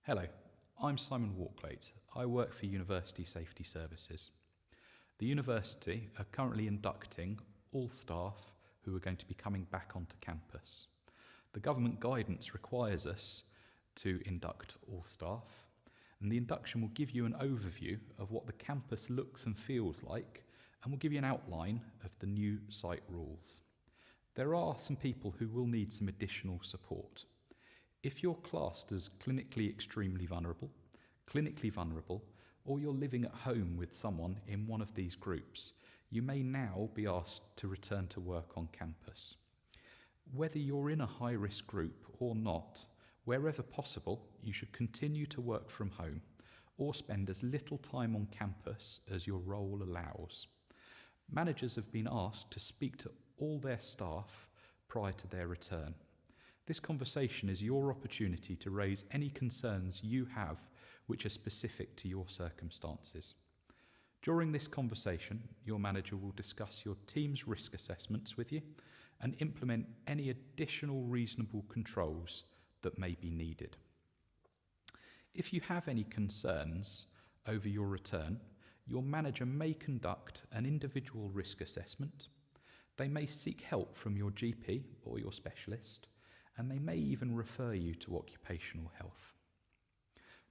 Hello, I'm Simon Walklate. I work for University Safety Services. The university are currently inducting all staff who are going to be coming back onto campus. The government guidance requires us to induct all staff, and the induction will give you an overview of what the campus looks and feels like, and will give you an outline of the new site rules. There are some people who will need some additional support. If you're classed as clinically extremely vulnerable, clinically vulnerable, or you're living at home with someone in one of these groups, you may now be asked to return to work on campus. Whether you're in a high-risk group or not, wherever possible, you should continue to work from home or spend as little time on campus as your role allows. Managers have been asked to speak to all their staff prior to their return. This conversation is your opportunity to raise any concerns you have which are specific to your circumstances. During this conversation, your manager will discuss your team's risk assessments with you and implement any additional reasonable controls that may be needed. If you have any concerns over your return, your manager may conduct an individual risk assessment. They may seek help from your GP or your specialist, and they may even refer you to occupational health.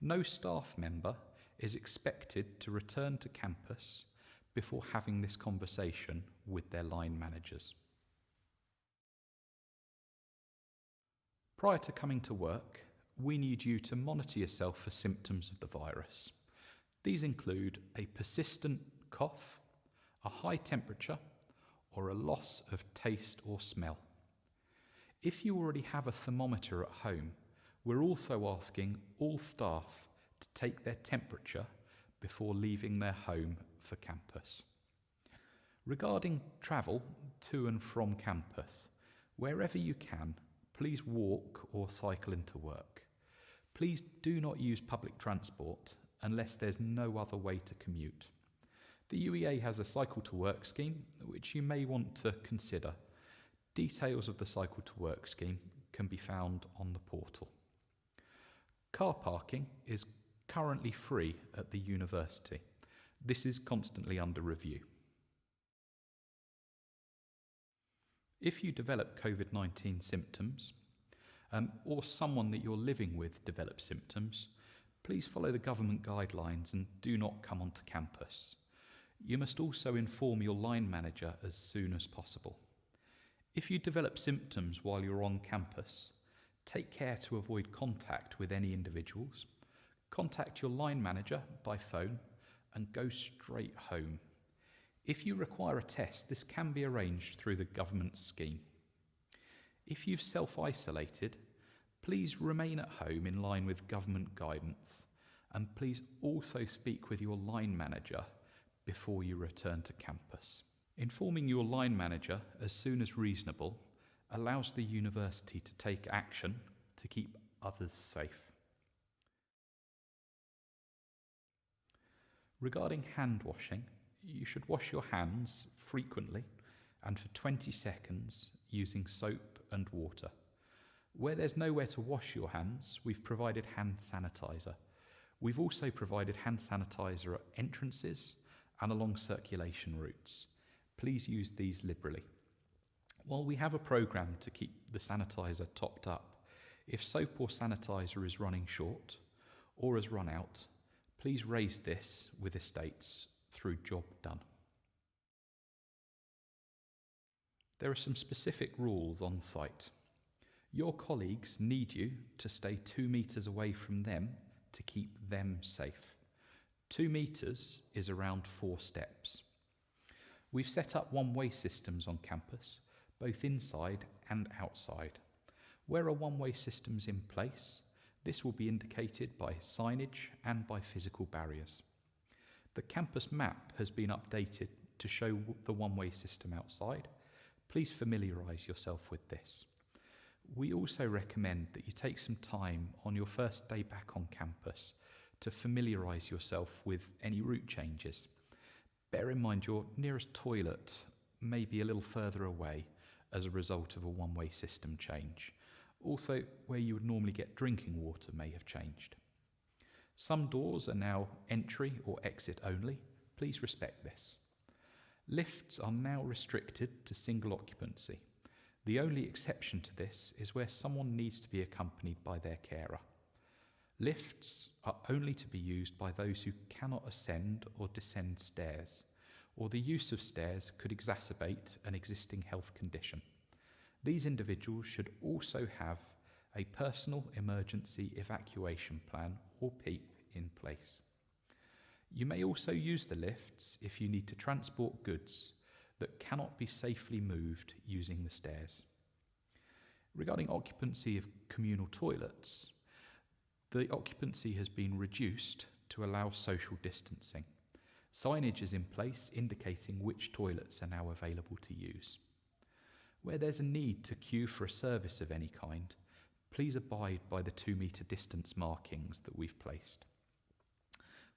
No staff member is expected to return to campus before having this conversation with their line managers. Prior to coming to work, we need you to monitor yourself for symptoms of the virus. These include a persistent cough, a high temperature, or a loss of taste or smell. If you already have a thermometer at home, we're also asking all staff to take their temperature before leaving their home for campus. Regarding travel to and from campus, wherever you can, please walk or cycle into work. Please do not use public transport unless there's no other way to commute. The UEA has a cycle to work scheme which you may want to consider. Details of the cycle to work scheme can be found on the portal. Car parking is currently free at the university. This is constantly under review. If you develop COVID-19 symptoms, or someone that you're living with develops symptoms, please follow the government guidelines and do not come onto campus. You must also inform your line manager as soon as possible. If you develop symptoms while you're on campus, take care to avoid contact with any individuals. Contact your line manager by phone and go straight home. If you require a test, this can be arranged through the government scheme. If you've self-isolated, please remain at home in line with government guidance, and please also speak with your line manager before you return to campus. Informing your line manager as soon as reasonable allows the university to take action to keep others safe. Regarding hand washing, you should wash your hands frequently and for 20 seconds using soap and water. Where there's nowhere to wash your hands, we've provided hand sanitizer. We've also provided hand sanitizer at entrances and along circulation routes. Please use these liberally. While we have a programme to keep the sanitizer topped up, if soap or sanitizer is running short or has run out, please raise this with estates through Job Done. There are some specific rules on site. Your colleagues need you to stay 2 metres away from them to keep them safe. 2 metres is around 4 steps. We've set up one-way systems on campus, both inside and outside. Where a one-way system's in place, this will be indicated by signage and by physical barriers. The campus map has been updated to show the one-way system outside. Please familiarise yourself with this. We also recommend that you take some time on your first day back on campus to familiarise yourself with any route changes. Bear in mind your nearest toilet may be a little further away as a result of a one-way system change. Also, where you would normally get drinking water may have changed. Some doors are now entry or exit only. Please respect this. Lifts are now restricted to single occupancy. The only exception to this is where someone needs to be accompanied by their carer. Lifts are only to be used by those who cannot ascend or descend stairs, or the use of stairs could exacerbate an existing health condition. These individuals should also have a personal emergency evacuation plan or PEEP in place. You may also use the lifts if you need to transport goods that cannot be safely moved using the stairs. Regarding occupancy of communal toilets, the occupancy has been reduced to allow social distancing. Signage is in place indicating which toilets are now available to use. Where there's a need to queue for a service of any kind, please abide by the 2-metre distance markings that we've placed.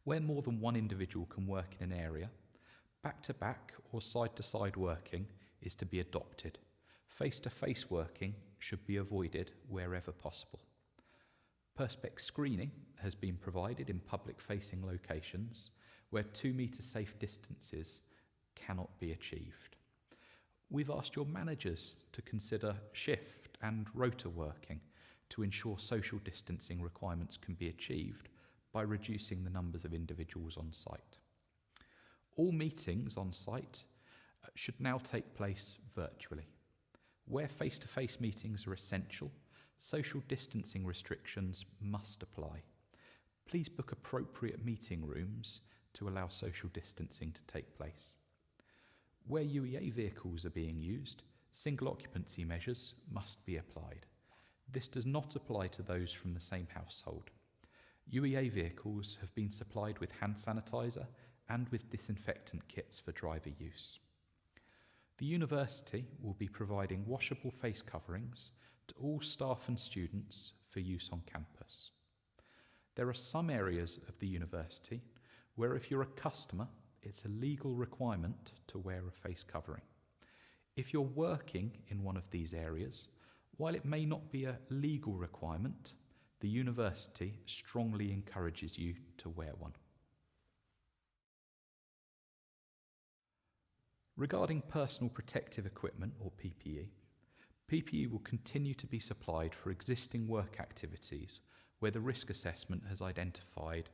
Where more than one individual can work in an area, back-to-back or side-to-side working is to be adopted. Face-to-face working should be avoided wherever possible. Perspex screening has been provided in public-facing locations where 2-metre safe distances cannot be achieved. We've asked your managers to consider shift and rota working to ensure social distancing requirements can be achieved by reducing the numbers of individuals on site. All meetings on site should now take place virtually. Where face-to-face meetings are essential, social distancing restrictions must apply. Please book appropriate meeting rooms to allow social distancing to take place. Where UEA vehicles are being used, single occupancy measures must be applied. This does not apply to those from the same household. UEA vehicles have been supplied with hand sanitizer and with disinfectant kits for driver use. The university will be providing washable face coverings to all staff and students for use on campus. There are some areas of the university where if you're a customer, it's a legal requirement to wear a face covering. If you're working in one of these areas, while it may not be a legal requirement, the university strongly encourages you to wear one. Regarding personal protective equipment, or PPE, PPE will continue to be supplied for existing work activities where the risk assessment has identified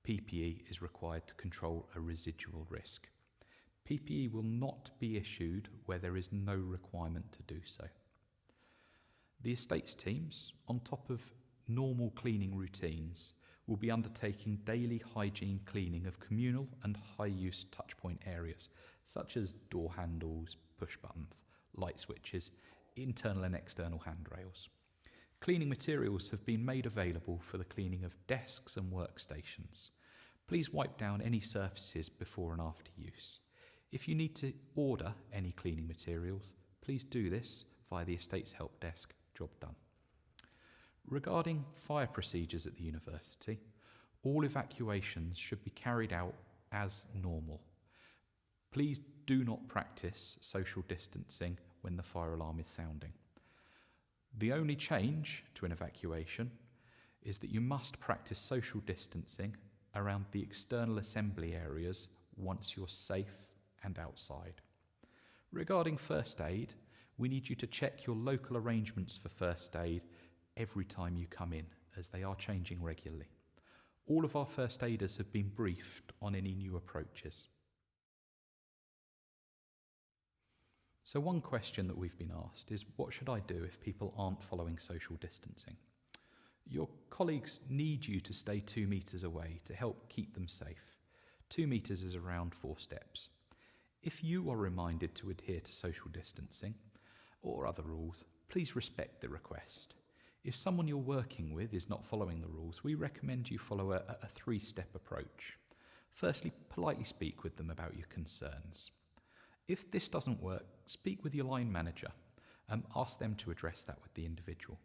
PPE is required to control a residual risk. PPE will not be issued where there is no requirement to do so. The estates teams, on top of normal cleaning routines, will be undertaking daily hygiene cleaning of communal and high-use touchpoint areas, such as door handles, push buttons, light switches, internal and external handrails. Cleaning materials have been made available for the cleaning of desks and workstations. Please wipe down any surfaces before and after use. If you need to order any cleaning materials, please do this via the Estates Help Desk. Job done. Regarding fire procedures at the university, all evacuations should be carried out as normal. Please do not practice social distancing when the fire alarm is sounding. The only change to an evacuation is that you must practice social distancing around the external assembly areas once you're safe and outside. Regarding first aid, we need you to check your local arrangements for first aid every time you come in, as they are changing regularly. All of our first aiders have been briefed on any new approaches. So one question that we've been asked is, what should I do if people aren't following social distancing? Your colleagues need you to stay 2 metres away to help keep them safe. 2 metres is around 4 steps. If you are reminded to adhere to social distancing or other rules, please respect the request. If someone you're working with is not following the rules, we recommend you follow a 3-step approach. Firstly, politely speak with them about your concerns. If this doesn't work, speak with your line manager and ask them to address that with the individual.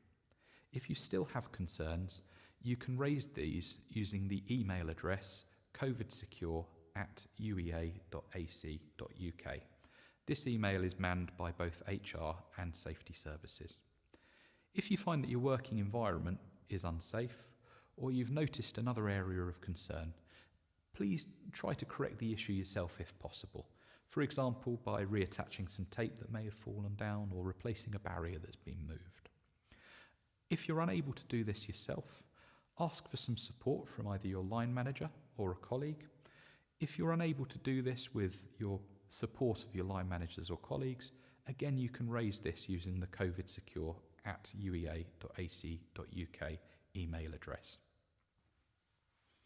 If you still have concerns, you can raise these using the email address covidsecure@uea.ac.uk. This email is manned by both HR and safety services. If you find that your working environment is unsafe, or you've noticed another area of concern, please try to correct the issue yourself if possible. For example, by reattaching some tape that may have fallen down or replacing a barrier that's been moved. If you're unable to do this yourself, ask for some support from either your line manager or a colleague. If you're unable to do this with your support of your line managers or colleagues, again you can raise this using the COVID Secure @uea.ac.uk email address.